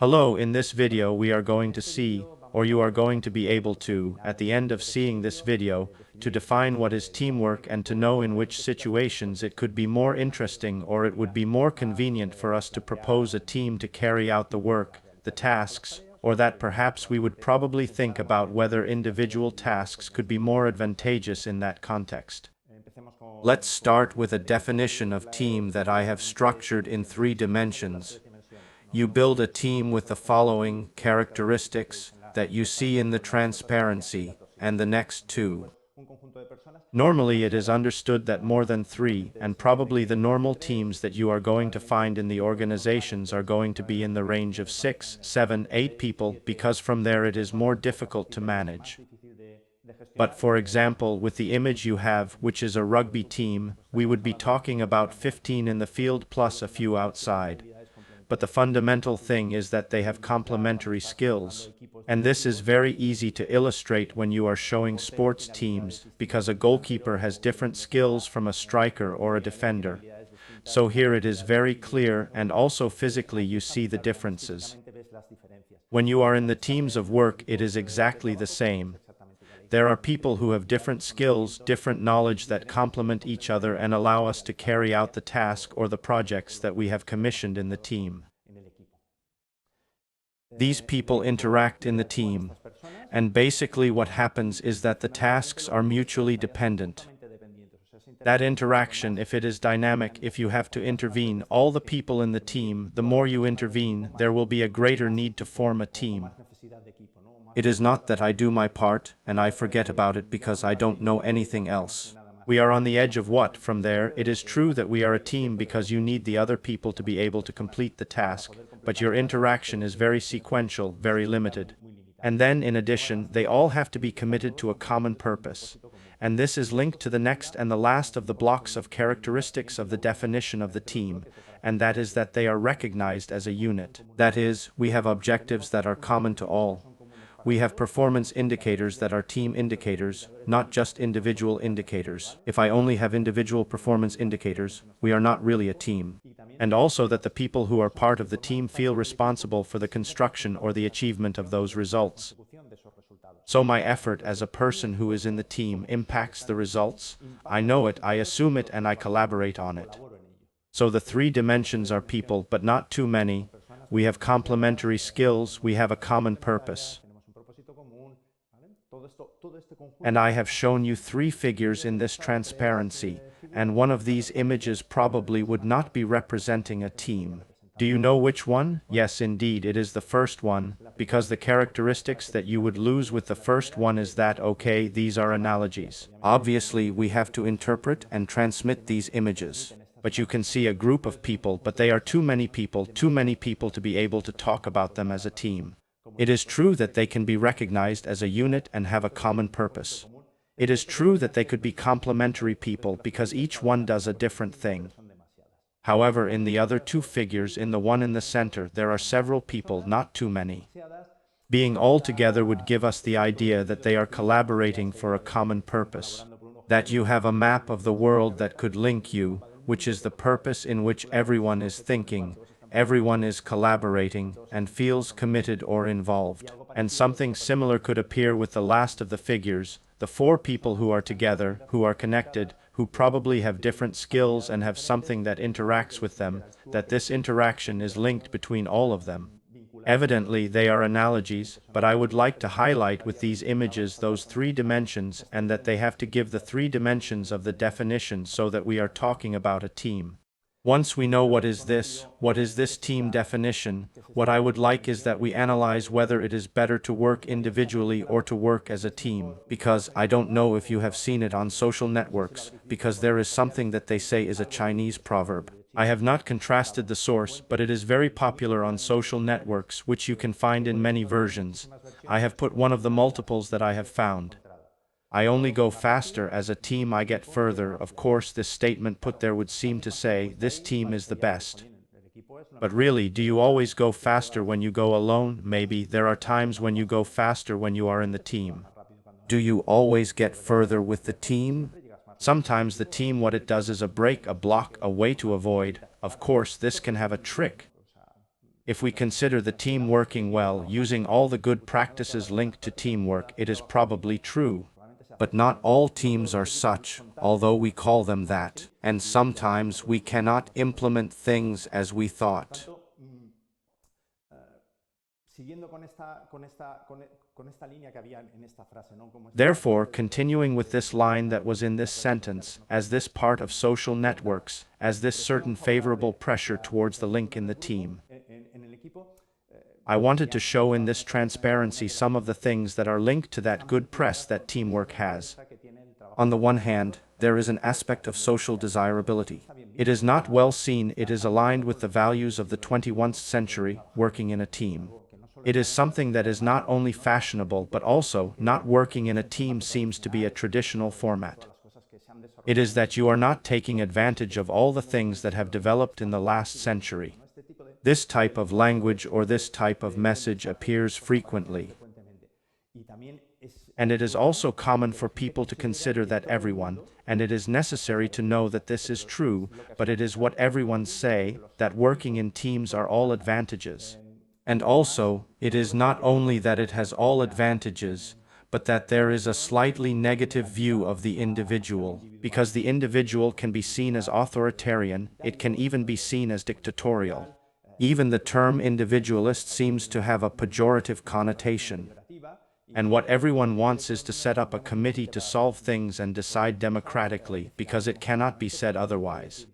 Hello, in this video we are going to see, or you are going to be able to, at the end of seeing this video, to define what is teamwork and to know in which situations it could be more interesting or it would be more convenient for us to propose a team to carry out the work, the tasks, or that perhaps we would probably think about whether individual tasks could be more advantageous in that context. Let's start with a definition of team that I have structured in 3 dimensions. You build a team with the following characteristics that you see in the transparency, and the next 2. Normally it is understood that more than 3, and probably the normal teams that you are going to find in the organizations are going to be in the range of 6, 7, 8 people, because from there it is more difficult to manage. But for example, with the image you have, which is a rugby team, we would be talking about 15 in the field plus a few outside. But the fundamental thing is that they have complementary skills. And this is very easy to illustrate when you are showing sports teams, because a goalkeeper has different skills from a striker or a defender. So here it is very clear, and also physically you see the differences. When you are in the teams of work, it is exactly the same. There are people who have different skills, different knowledge that complement each other and allow us to carry out the task or the projects that we have commissioned in the team. These people interact in the team, and basically what happens is that the tasks are mutually dependent. That interaction, if it is dynamic, if you have to intervene, all the people in the team, the more you intervene, there will be a greater need to form a team. It is not that I do my part, and I forget about it because I don't know anything else. We are on the edge of what, from there, it is true that we are a team because you need the other people to be able to complete the task, but your interaction is very sequential, very limited. And then, in addition, they all have to be committed to a common purpose. And this is linked to the next and the last of the blocks of characteristics of the definition of the team, and that is that they are recognized as a unit. That is, we have objectives that are common to all. We have performance indicators that are team indicators, not just individual indicators. If I only have individual performance indicators, we are not really a team. And also that the people who are part of the team feel responsible for the construction or the achievement of those results. So my effort as a person who is in the team impacts the results. I know it, I assume it, and I collaborate on it. So the 3 dimensions are people, but not too many. We have complementary skills, we have a common purpose. And I have shown you 3 figures in this transparency, and one of these images probably would not be representing a team. Do you know which one? Yes, indeed, it is the first one, because the characteristics that you would lose with the first one is that, okay, these are analogies. Obviously, we have to interpret and transmit these images. But you can see a group of people, but they are too many people to be able to talk about them as a team. It is true that they can be recognized as a unit and have a common purpose. It is true that they could be complementary people because each one does a different thing. However, in the other 2 figures, in the one in the center, there are several people, not too many. Being all together would give us the idea that they are collaborating for a common purpose. That you have a map of the world that could link you, which is the purpose in which everyone is thinking. Everyone is collaborating and feels committed or involved. And something similar could appear with the last of the figures, the 4 people who are together, who are connected, who probably have different skills and have something that interacts with them, that this interaction is linked between all of them. Evidently, they are analogies, but I would like to highlight with these images those 3 dimensions and that they have to give the 3 dimensions of the definition so that we are talking about a team. Once we know what is this team definition, what I would like is that we analyze whether it is better to work individually or to work as a team. Because I don't know if you have seen it on social networks, because there is something that they say is a Chinese proverb. I have not contrasted the source, but it is very popular on social networks, which you can find in many versions. I have put one of the multiples that I have found. I only go faster as a team, I get further. Of course, this statement put there would seem to say, this team is the best. But really, do you always go faster when you go alone? Maybe there are times when you go faster when you are in the team. Do you always get further with the team? Sometimes the team, what it does is a break, a block, a way to avoid. Of course, this can have a trick. If we consider the team working well, using all the good practices linked to teamwork, it is probably true. But not all teams are such, although we call them that. And sometimes we cannot implement things as we thought. Therefore, continuing with this line that was in this sentence, as this part of social networks, as this certain favorable pressure towards the link in the team, I wanted to show in this transparency some of the things that are linked to that good press that teamwork has. On the one hand, there is an aspect of social desirability. It is not well seen, it is aligned with the values of the 21st century, working in a team. It is something that is not only fashionable but also, not working in a team seems to be a traditional format. It is that you are not taking advantage of all the things that have developed in the last century. This type of language or this type of message appears frequently. And it is also common for people to consider that everyone, and it is necessary to know that this is true, but it is what everyone say, that working in teams are all advantages. And also, it is not only that it has all advantages, but that there is a slightly negative view of the individual, because the individual can be seen as authoritarian, it can even be seen as dictatorial. Even the term individualist seems to have a pejorative connotation. And what everyone wants is to set up a committee to solve things and decide democratically, because it cannot be said otherwise.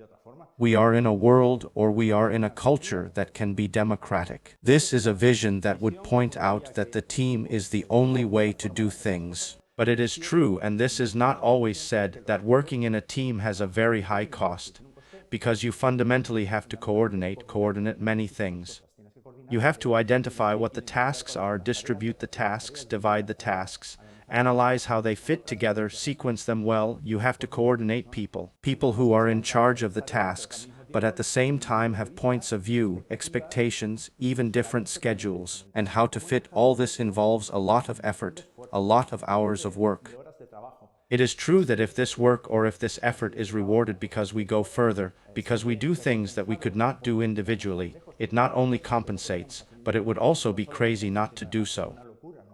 We are in a world, or we are in a culture that can be democratic. This is a vision that would point out that the team is the only way to do things. But it is true, and this is not always said, that working in a team has a very high cost, because you fundamentally have to coordinate many things. You have to identify what the tasks are, distribute the tasks, divide the tasks, analyze how they fit together, sequence them well. You have to coordinate people who are in charge of the tasks, but at the same time have points of view, expectations, even different schedules. And how to fit all this involves a lot of effort, a lot of hours of work. It is true that if this work or if this effort is rewarded because we go further, because we do things that we could not do individually, it not only compensates, but it would also be crazy not to do so.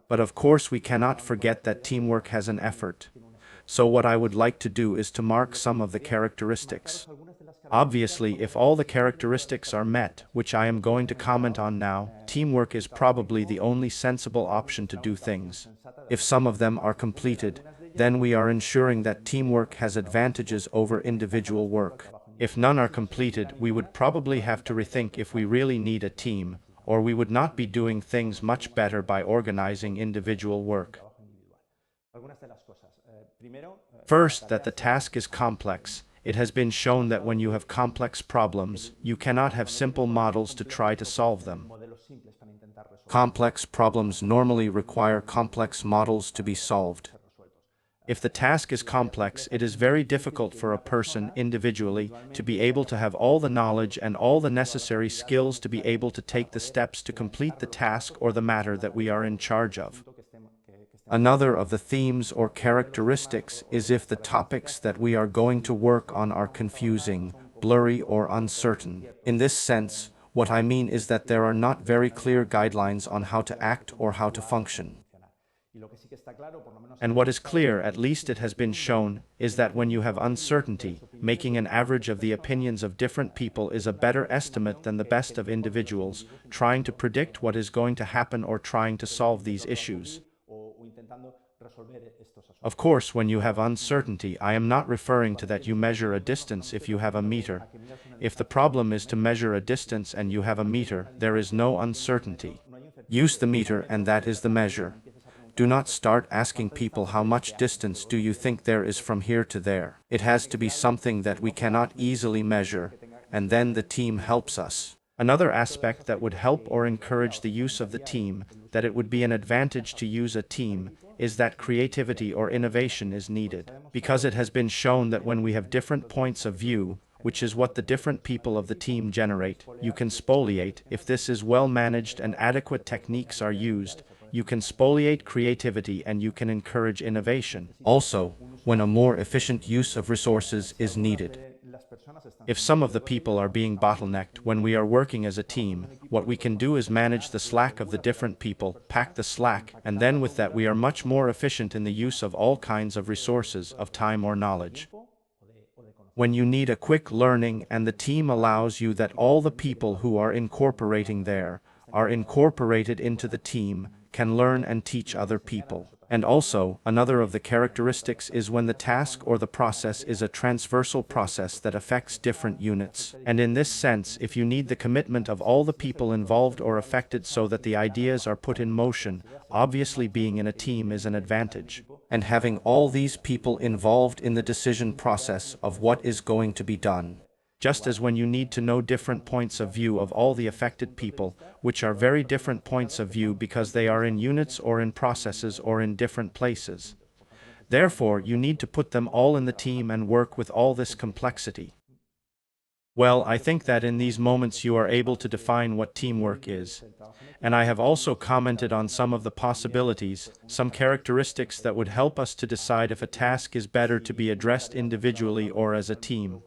But of course we cannot forget that teamwork has an effort. So what I would like to do is to mark some of the characteristics. Obviously, if all the characteristics are met, which I am going to comment on now, teamwork is probably the only sensible option to do things. If some of them are completed, then we are ensuring that teamwork has advantages over individual work. If none are completed, we would probably have to rethink if we really need a team, or we would not be doing things much better by organizing individual work. First, that the task is complex. It has been shown that when you have complex problems, you cannot have simple models to try to solve them. Complex problems normally require complex models to be solved. If the task is complex, it is very difficult for a person individually to be able to have all the knowledge and all the necessary skills to be able to take the steps to complete the task or the matter that we are in charge of. Another of the themes or characteristics is if the topics that we are going to work on are confusing, blurry, or uncertain. In this sense, what I mean is that there are not very clear guidelines on how to act or how to function. And what is clear, at least it has been shown, is that when you have uncertainty, making an average of the opinions of different people is a better estimate than the best of individuals, trying to predict what is going to happen or trying to solve these issues. Of course, when you have uncertainty, I am not referring to that you measure a distance if you have a meter. If the problem is to measure a distance and you have a meter, there is no uncertainty. Use the meter and that is the measure. Do not start asking people how much distance do you think there is from here to there. It has to be something that we cannot easily measure, and then the team helps us. Another aspect that would help or encourage the use of the team, that it would be an advantage to use a team, is that creativity or innovation is needed. Because it has been shown that when we have different points of view, which is what the different people of the team generate, you can spoliate. If this is well managed and adequate techniques are used, you can spoliate creativity and you can encourage innovation. Also, when a more efficient use of resources is needed. If some of the people are being bottlenecked when we are working as a team, what we can do is manage the slack of the different people, pack the slack, and then with that we are much more efficient in the use of all kinds of resources, of time or knowledge. When you need a quick learning and the team allows you that all the people who are incorporating there are incorporated into the team, can learn and teach other people. And also, another of the characteristics is when the task or the process is a transversal process that affects different units. And in this sense, if you need the commitment of all the people involved or affected so that the ideas are put in motion, obviously being in a team is an advantage. And having all these people involved in the decision process of what is going to be done. Just as when you need to know different points of view of all the affected people, which are very different points of view because they are in units or in processes or in different places. Therefore, you need to put them all in the team and work with all this complexity. Well, I think that in these moments you are able to define what teamwork is. And I have also commented on some of the possibilities, some characteristics that would help us to decide if a task is better to be addressed individually or as a team.